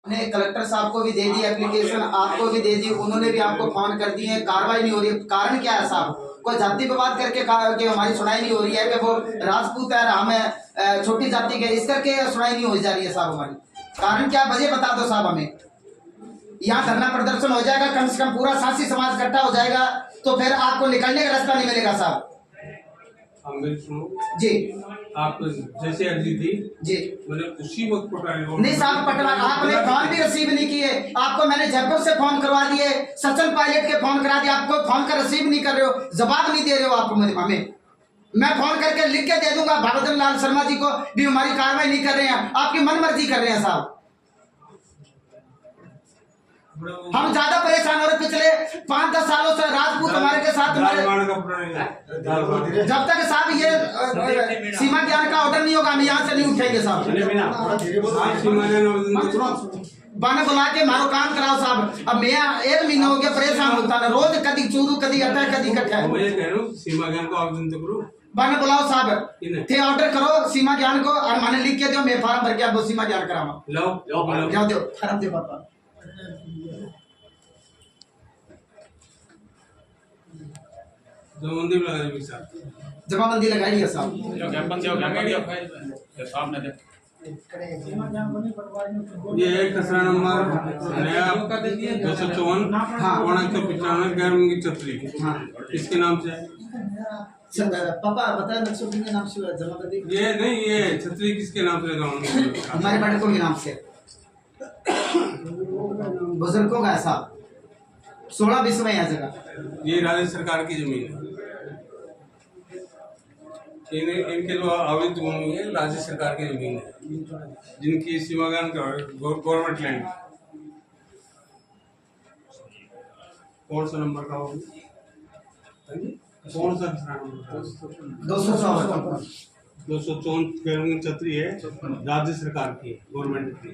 हमने कलेक्टर साहब को भी दे दी एप्लीकेशन, आपको भी दे दी, उन्होंने भी आपको फोन कर दिए, कार्रवाई नहीं हो रही। कारण क्या है साहब? कोई जाति विवाद करके कि हमारी सुनाई नहीं हो रही है कि वो राजपूत है, हम छोटी जाति के, इस करके सुनाई नहीं हो जा रही है साहब हमारी। कारण क्या, वजह बता दो साहब हमें। यहाँ धरना प्रदर्शन हो जाएगा, कम से कम पूरा सांसी समाज इकट्ठा हो जाएगा, तो फिर आपको निकलने का रास्ता नहीं मिलेगा साहब। जी आप जैसे अर्जी थी जी मैंने उसी वक्त पटाया। नहीं साहब पटवा, आपने फोन भी रिसीव नहीं किए। आपको मैंने जयपुर से फोन करवा दिए, सचिन पायलट के फोन करा दिए, आपको फोन का रिसीव नहीं कर रहे हो, जवाब नहीं दे रहे हो आप हमें। मैं फोन करके लिख के दे दूंगा भगवत लाल शर्मा जी को भी हमारी कार्रवाई नहीं कर रहे हैं, आपकी मनमर्जी कर रहे हैं साहब। हम ज्यादा परेशान हो रहे, पिछले 5-10 सालों से राजपूत हमारे के साथ जब तक साहब ये सीमा ज्ञान का ऑर्डर नहीं होगा हम यहाँ से नहीं उठेंगे साहब। बाने बुला के मारो काम कराओ साहब। अब मैं 1 महीना हो गया परेशान होता ना, रोज कदी चूरू कदी अट्ठा कदी कट्ठा सीमा ज्ञान को आवेदन तो करो, बाने बुलाओ साहब, थे ऑर्डर करो सीमा ज्ञान को और माने लिख के दो, मैं फार्म भर के आपको सीमा ज्ञान करावा। जाओ दो फार्म दे पापा। जमाबंदी लगाई है साहब। ये एक खसरा नंबर नया 254 195 गैर मुंगी छतरी इसके नाम से पापा बता नक्शे के नाम से जमाबंदी। ये नहीं, ये छतरी किसके नाम से हमारे बड़े को के नाम से बुजुर्गों का साहब 16-20 में यह जगह। ये राज्य सरकार की जमीन है, इनके जो अवैध भूमि है राज्य सरकार की जमीन है, जिनकी सीमागान गवर्नमेंट लैंड। कौन सा नंबर का होगा? कौन सा 254 छतरी है, राज्य सरकार की गवर्नमेंट की।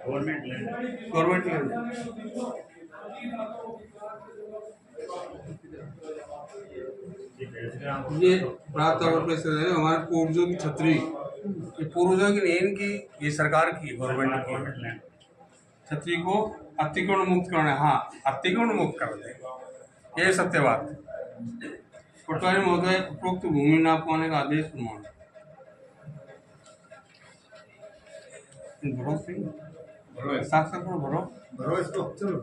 गवर्नमेंट लैंड ये प्राप्त तौर पर है हमारे पूर्वजों की छतरी, ये पूर्वजों की नहीं, इनकी ये सरकार की गवर्नमेंट लैंड। छतरी को अतिक्रमण मुक्त करना है, हाँ अतिक्रमण मुक्त कर दे, ये सत्य बात। पटवारी महोदय उपरोक्त भूमि नाप पाने का आदेश प्रमाण साक्षर भरो इसको, चलो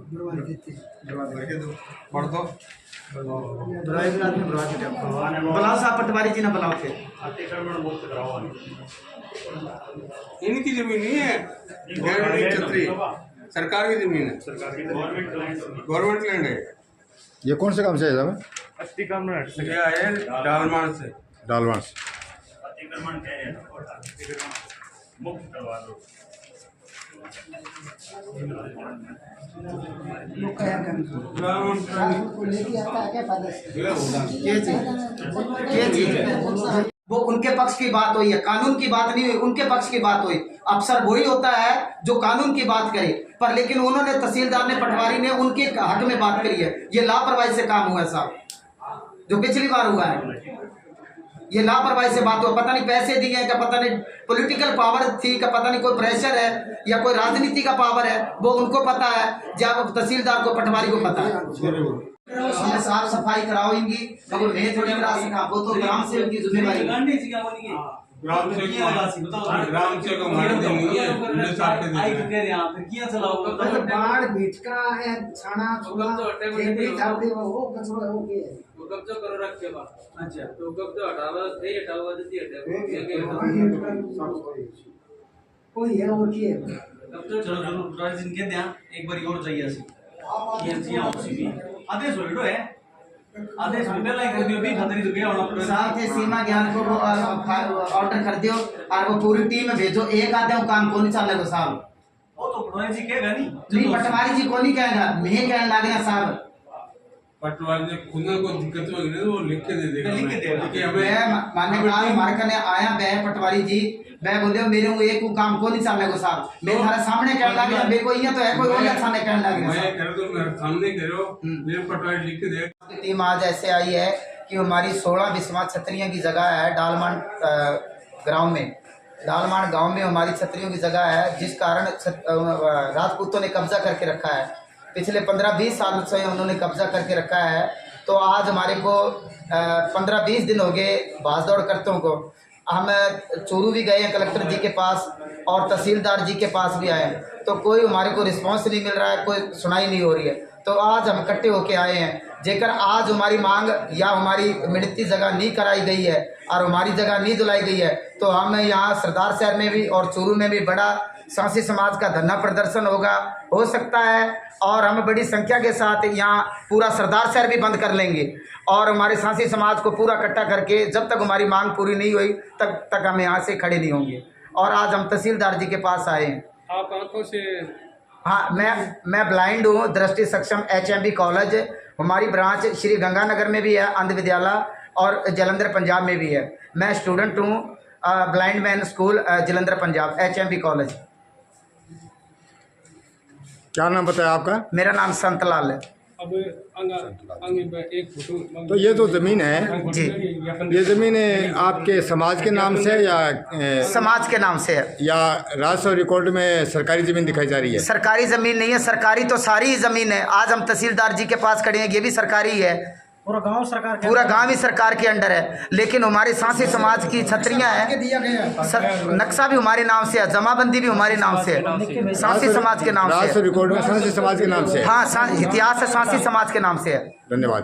पढ़ दो। बुलाओ साहब पटवारी जी ने बुलाओ थे। इनकी जमीन नहीं है, छतरी सरकार की जमीन है, गवर्नमेंट लैंड है। ये कौन से काम से है? ये आए डालमान से। डालवान से वो उनके पक्ष की बात हुई है, कानून की बात नहीं हुई, उनके पक्ष की बात हुई। अफसर वही होता है जो कानून की बात करे, पर लेकिन उन्होंने तहसीलदार ने पटवारी ने उनके हक में बात करी है। ये लापरवाही से काम हुआ है साहब, जो पिछली बार हुआ है ये लापरवाही से बात हुआ। पता नहीं पैसे दिए हैं क्या, पता नहीं पॉलिटिकल पावर थी क्या, पता नहीं कोई प्रेशर है या कोई राजनीति का पावर है, वो उनको पता है, जब तहसीलदार को पटवारी को पता है। साफ सफाई कराओगी मगर मैं थोड़ी करा सका, वो तो ग्राम सेवक की जिम्मेवारी। ग्राम सेवक हमारे नहीं है, उन्हें साथ में बाढ़ भीटका है छाना छुला खेती ठावदी वो कचरा हो गया कब्जा करो रख के बाद। अच्छा तो कब्जा हटावा थे हटावा देती कोई है और की है कब्जा चलो चलो राज दिन के ध्यान एक बार और चाहिए सी ये जिया उसी भी आदेश होइडो है, आदेश में पहले कर दियो भी खतरी तो गया और साथ है सीमा ज्ञान को ऑर्डर कर दियो और वो पूरी टीम में भेजो। एक आधे काम को नहीं चलेगा साहब, वो तो पटवारी जी कहेगा नहीं पटवारी जी को नहीं कहेगा, मैं कहने लगे साहब। पटवारी ने खुद को दिक्कत होगी ना, वो लिख के दे देगा। लिख के देगा। कि मैं हमें मान्य प्रधान हमारे कने आया बह पटवारी जी, मैं बोले मेरे को एक काम को नहीं चलने को साहब, मैं थारे सामने कहने लगे मेरे को ये तो है कोई और सामने कहने लगे मैं कर दो, मेरे सामने करो, मेरे पटवारी लिख के दे। टीम आज ऐसे आई है कि हमारी 16 विस्मात छतरियों की जगह है डालमान ग्राउंड में। डालमान गांव में हमारी छतरियों की जगह है, जिस कारण राजपूतों ने कब्जा करके रखा है। पिछले 15-20 साल से उन्होंने कब्जा करके रखा है। तो आज हमारे को 15-20 दिन हो गए भाग दौड़ करतों को। हम चूरू भी गए हैं कलेक्टर जी के पास और तहसीलदार जी के पास भी आए, तो कोई हमारे को रिस्पांस नहीं मिल रहा है, कोई सुनाई नहीं हो रही है। तो आज हम इकट्ठे होके आए हैं, जेकर आज हमारी मांग या हमारी मिलती जगह नहीं कराई गई है और हमारी जगह नहीं दिलाई गई है, तो हम यहाँ सरदार शहर में भी और चूरू में भी बड़ा सांसी समाज का धरना प्रदर्शन होगा, हो सकता है। और हम बड़ी संख्या के साथ यहाँ पूरा सरदार शहर भी बंद कर लेंगे और हमारे सांसी समाज को पूरा इकट्ठा करके जब तक हमारी मांग पूरी नहीं हुई तब तक हम यहाँ से खड़े नहीं होंगे। और आज हम तहसीलदार जी के पास आए हैं। आप आंखों से? हाँ, मैं ब्लाइंड हूँ, दृष्टि सक्षम HMB कॉलेज हमारी ब्रांच श्री गंगानगर में भी है, अंध विद्यालय, और जलंधर पंजाब में भी है। मैं स्टूडेंट हूँ blind man school Jalandhar Punjab HMB college. क्या नाम बताया आपका? मेरा नाम संतलाल है। अब एक फोटो तो ये तो ज़मीन है जी, ये ज़मीन आपके समाज के नाम से या समाज के नाम से है। या राजस्व रिकॉर्ड में सरकारी ज़मीन दिखाई जा रही है? सरकारी ज़मीन नहीं है, सरकारी तो सारी ही ज़मीन है। आज हम तहसीलदार जी के पास खड़े हैं, ये भी सरकारी है। पूरा गांव ही सरकार के अंडर है, लेकिन हमारे सांसी समाज की छतरियां हैं, नक्शा भी हमारे नाम से है, जमाबंदी भी हमारे नाम से है, सांसी समाज के नाम से राजस्व है। रिकॉर्ड में सांसी समाज के नाम से है। हाँ, इतिहास है, सांसी समाज के नाम से है। धन्यवाद।